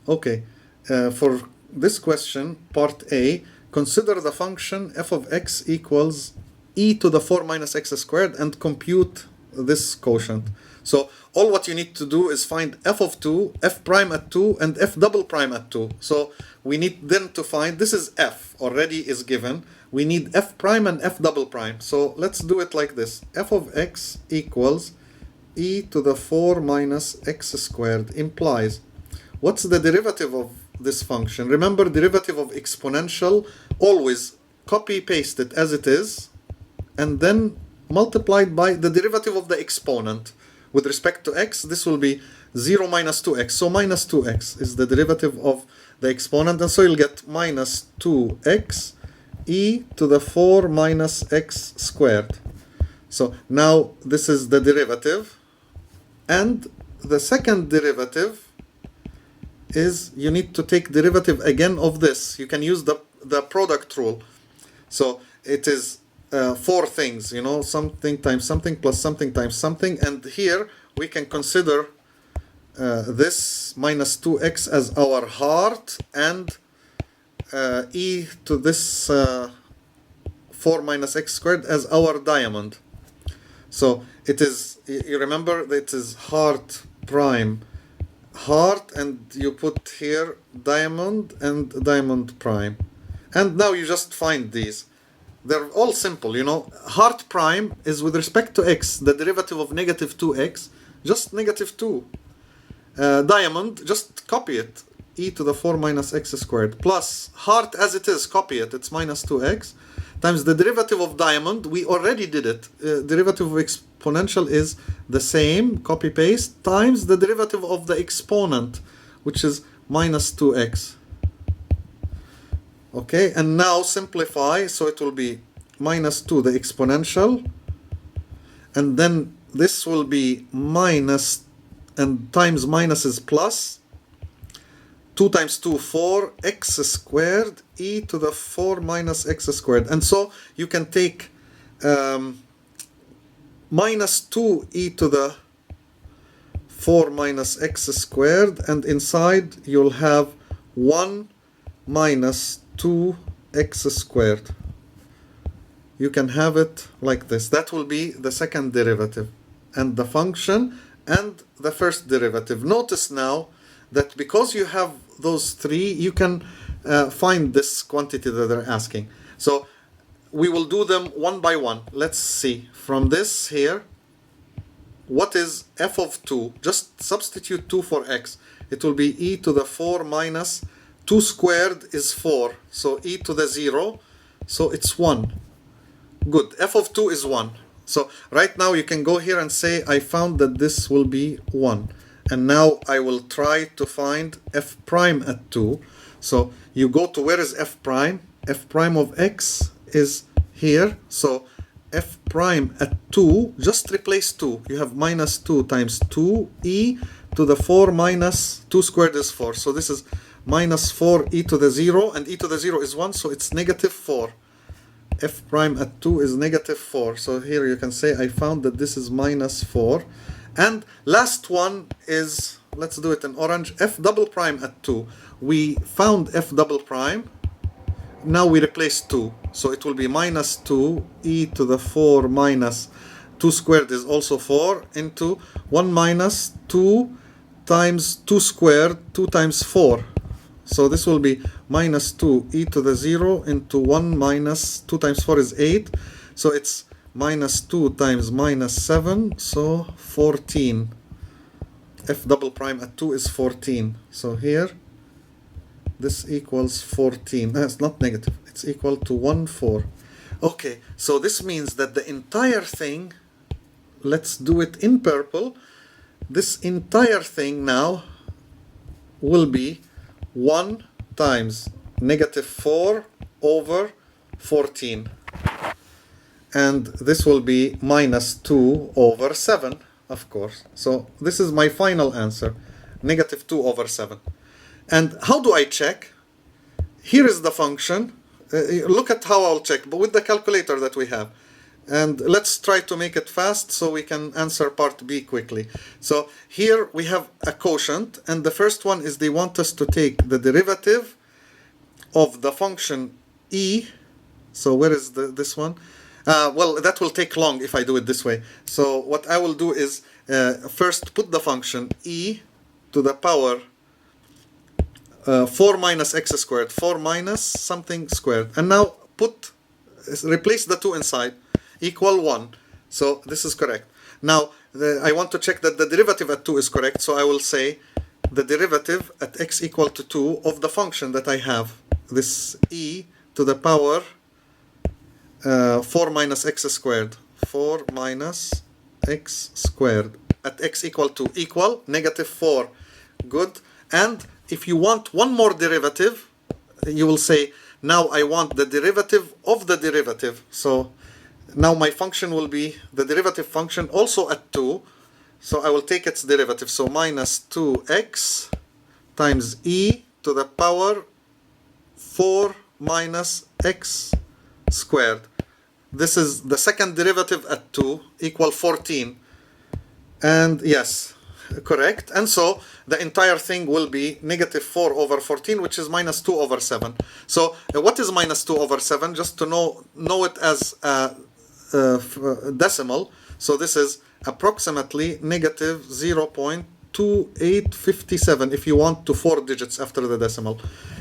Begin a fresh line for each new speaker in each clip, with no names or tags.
Okay, for this question, part A, consider the function f of x equals e to the 4 minus x squared and compute this quotient. So all what you need to do is find f of 2, f prime at 2, and f double prime at 2. So we need then to find, this is f, already is given. We need f prime and f double prime. So let's do it like this. F of x equals e to the 4 minus x squared implies, what's the derivative of this function? Remember, derivative of exponential, always copy paste it as it is, and then multiplied by the derivative of the exponent. With respect to x, this will be 0 minus 2x. So minus 2x is the derivative of the exponent, and so you'll get minus 2x e to the 4 minus x squared. So now this is the derivative, and the second derivative is you need to take derivative again of this. You can use the product rule. So it is four things, you know, something times something plus something times something, and here we can consider this minus 2x as our heart, and e to this 4 minus x squared as our diamond. So it is, you remember that it is heart prime heart, and you put here diamond and diamond prime, and now you just find these. They're all simple, you know. Heart prime is with respect to x, the derivative of negative 2x, just negative 2. Diamond, just copy it, e to the 4 minus x squared, plus heart as it is, copy it, it's minus 2x, times the derivative of diamond, we already did it. Derivative of exponential is the same, copy paste, times the derivative of the exponent, which is minus 2x. Okay, and now simplify, so it will be minus 2, the exponential, and then this will be minus, and times minus is plus, 2 times 2, 4, x squared, e to the 4 minus x squared. And so you can take minus 2 e to the 4 minus x squared, and inside you'll have 1 minus 2x squared. You can have it like this. That will be the second derivative, and the function, and the first derivative. Notice now that because you have those three, you can find this quantity that they're asking. So we will do them one by one. Let's see. From this here, what is f of 2? Just substitute 2 for x. It will be e to the 4 minus 2 squared is 4. So e to the 0, so it's 1. Good. F of 2 is 1. So right now you can go here and say, I found that this will be 1. And now I will try to find f prime at 2. So you go to, where is f prime? F prime of x is here. So f prime at 2, just replace 2. You have minus 2 times 2 e to the 4 minus 2 squared is 4. So this is minus 4 e to the 0, and e to the 0 is 1, so it's negative 4. F prime at 2 is negative 4. So here you can say, I found that this is minus 4. And last one is, let's do it in orange, f double prime at 2. We found f double prime. Now we replace 2. So it will be minus 2 e to the 4 minus 2 squared is also 4 into 1 minus 2 times 2 squared, 2 times 4. So this will be minus 2 e to the 0 into 1 minus 2 times 4 is 8. So it's minus 2 times minus 7, so 14. F double prime at 2 is 14. So here, this equals 14. It's not negative. It's equal to 1, 4. Okay, so this means that the entire thing, let's do it in purple. This entire thing now will be 1 times negative 4 over 14. And this will be minus 2 over 7, of course. So this is my final answer, negative 2 over 7. And how do I check? Here is the function. Look at how I'll check, but with the calculator that we have. And let's try to make it fast so we can answer part B quickly. So here we have a quotient, and the first one is they want us to take the derivative of the function e. So where is this one? Well, that will take long if I do it this way. So what I will do is first put the function e to the power 4 minus x squared, 4 minus something squared, and now replace the 2 inside, equal 1. So this is correct. Now I want to check that the derivative at 2 is correct, so I will say the derivative at x equal to 2 of the function that I have, this e to the power 4 minus x squared, 4 minus x squared at x equal to equal negative 4. Good. And if you want one more derivative, you will say, now I want the derivative of the derivative. So now my function will be the derivative function also at 2. So I will take its derivative. So minus 2x times e to the power 4 minus x squared. This is the second derivative at 2, equal 14. And yes, correct. And so the entire thing will be negative 4 over 14, which is minus 2 over 7. So what is minus 2 over 7? Just to know it as a decimal. So this is approximately negative 0.2857 if you want to 4 digits after the decimal.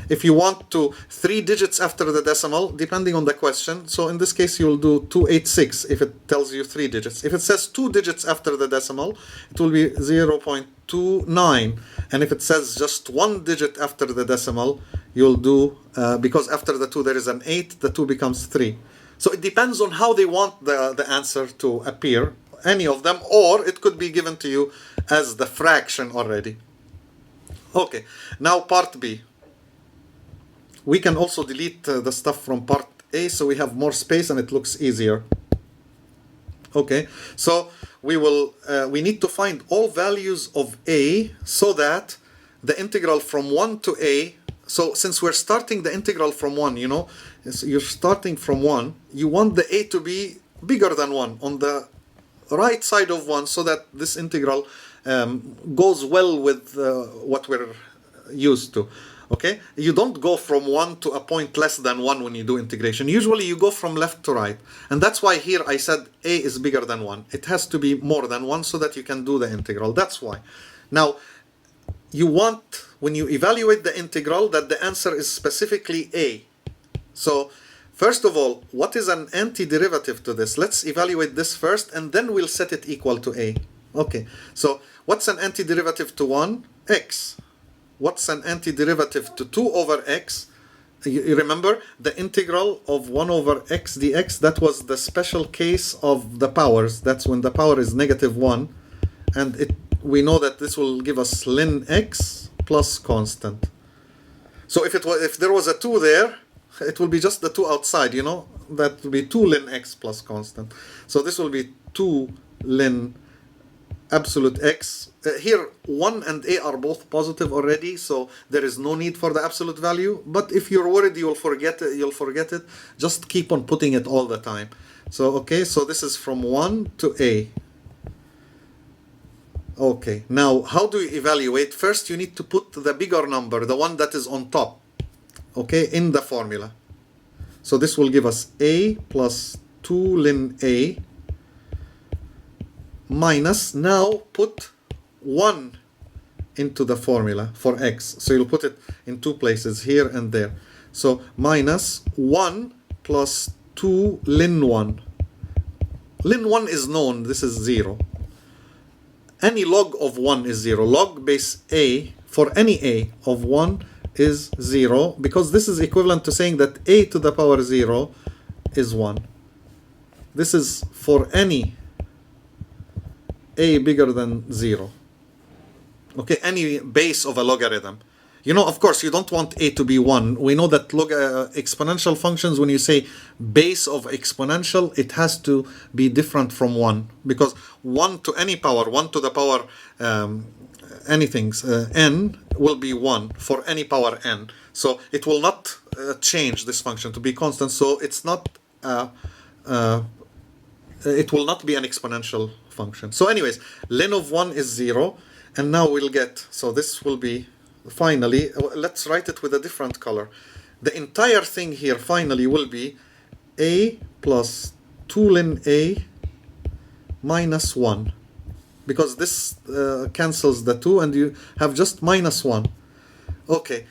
If you want to 3 digits after the decimal, depending on the question, so in this case you will do 286 if it tells you 3 digits. If it says 2 digits after the decimal, it will be 0.29. And if it says just 1 digit after the decimal, you'll do, because after the 2 there is an 8, the 2 becomes 3. So it depends on how they want the answer to appear, any of them, or it could be given to you as the fraction already. Okay, now part B. We can also delete the stuff from part A so we have more space and it looks easier. Okay, so we need to find all values of A so that the integral from 1 to A, so since we're starting the integral from 1, you know, so you're starting from 1, you want the A to be bigger than 1 on the right side of 1 so that this integral goes well with what we're used to. Okay, you don't go from 1 to a point less than 1 when you do integration. Usually you go from left to right. And that's why here I said A is bigger than 1. It has to be more than 1 so that you can do the integral. That's why. Now, you want, when you evaluate the integral, that the answer is specifically A. So, first of all, what is an antiderivative to this? Let's evaluate this first, and then we'll set it equal to A. Okay, so what's an antiderivative to 1? X. What's an antiderivative to 2 over x? You remember the integral of 1 over x dx? That was the special case of the powers. That's when the power is negative 1. And we know that this will give us ln x plus constant. So if there was a 2 there, it will be just the 2 outside, you know? That will be 2 ln x plus constant. So this will be 2 ln absolute x. Here 1 and A are both positive already, so there is no need for the absolute value. But if you're worried you'll forget it, just keep on putting it all the time. So okay, so this is from 1 to A. Okay, now how do you evaluate? First you need to put the bigger number, the one that is on top, okay, in the formula. So this will give us A plus 2 ln A minus, now put 1 into the formula for x. So you'll put it in 2 places, here and there. So minus 1 plus 2 ln 1. Ln 1 is known, this is 0. Any log of 1 is 0. Log base A for any A of 1 is 0, because this is equivalent to saying that A to the power 0 is 1. This is for any A bigger than 0. Okay, any base of a logarithm. You know, of course, you don't want A to be 1. We know that exponential functions, when you say base of exponential, it has to be different from 1. Because 1 to any power, 1 to the power anything, n, will be 1 for any power n. So it will not change this function to be constant. So it's not it will not be an exponential function. So anyways, ln of 1 is 0, and now we'll get, so this will be, finally, let's write it with a different color. The entire thing here finally will be a plus 2 ln a minus 1, because this cancels the 2 and you have just minus 1. Okay,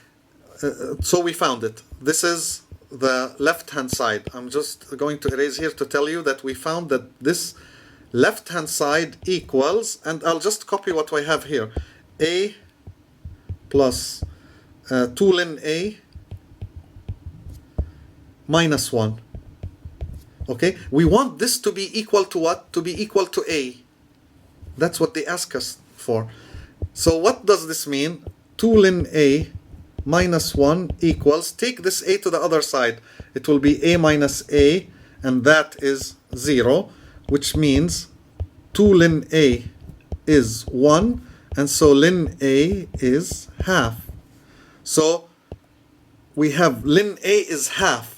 so we found it. This is the left hand side. I'm just going to erase here to tell you that we found that this left hand side equals, and I'll just copy what I have here, a plus 2 ln a minus 1. Okay, we want this to be equal to what? To be equal to a. That's what they ask us for. So what does this mean? 2 ln a minus 1 equals, take this a to the other side, it will be a minus a, and that is 0, which means 2 ln a is 1, and so ln a is half. So we have ln a is half.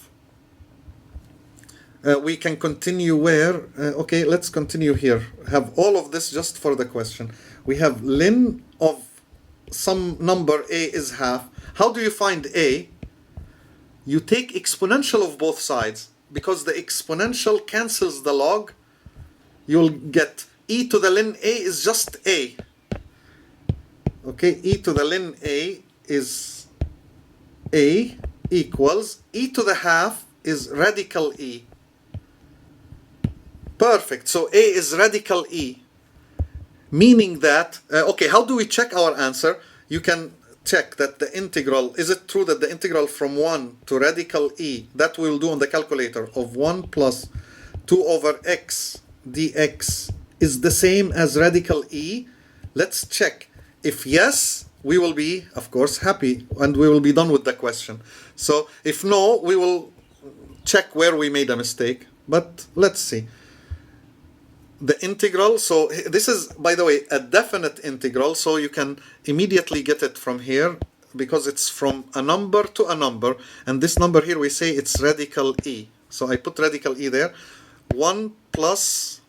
We can continue where, okay, let's continue here. Have all of this just for the question. We have ln of some number a is half. How do you find a? You take exponential of both sides, because the exponential cancels the log. You'll get e to the ln a is just a. Okay, e to the ln a is a equals e to the half is radical e. Perfect. So a is radical e, meaning that, okay, how do we check our answer? You can check that the integral, is it true that the integral from 1 to radical e, that we'll do on the calculator, of 1 plus 2 over x dx is the same as radical e? Let's check. If yes, we will be, of course, happy, and we will be done with the question. So if no, we will check where we made a mistake, but let's see. The integral, so this is, by the way, a definite integral, so you can immediately get it from here, because it's from a number to a number, and this number here we say it's radical e. So I put radical e there. 1 plus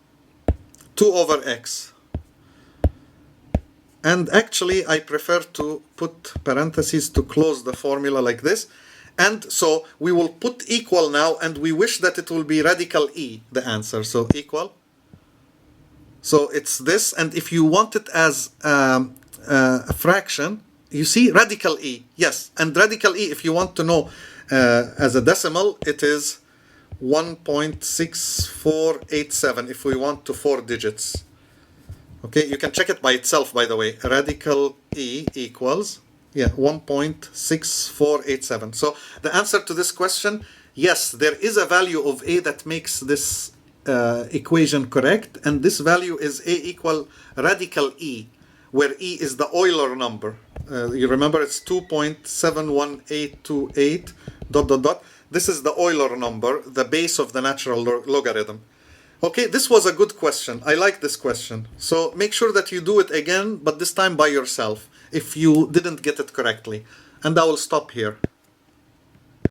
2 over x. And actually I prefer to put parentheses to close the formula like this. And so we will put equal now, and we wish that it will be radical e, the answer. So equal. So it's this, and if you want it as a fraction, you see radical e, yes, and radical e, if you want to know as a decimal, it is 1.6487 if we want to 4 digits. Okay, you can check it by itself, by the way. Radical e equals, yeah, 1.6487. So the answer to this question, yes, there is a value of a that makes this equation correct, and this value is a equal radical e, where e is the Euler number. You remember it's 2.71828 ... This is the Euler number, the base of the natural logarithm. Okay, this was a good question. I like this question. So make sure that you do it again, but this time by yourself, if you didn't get it correctly. And I will stop here.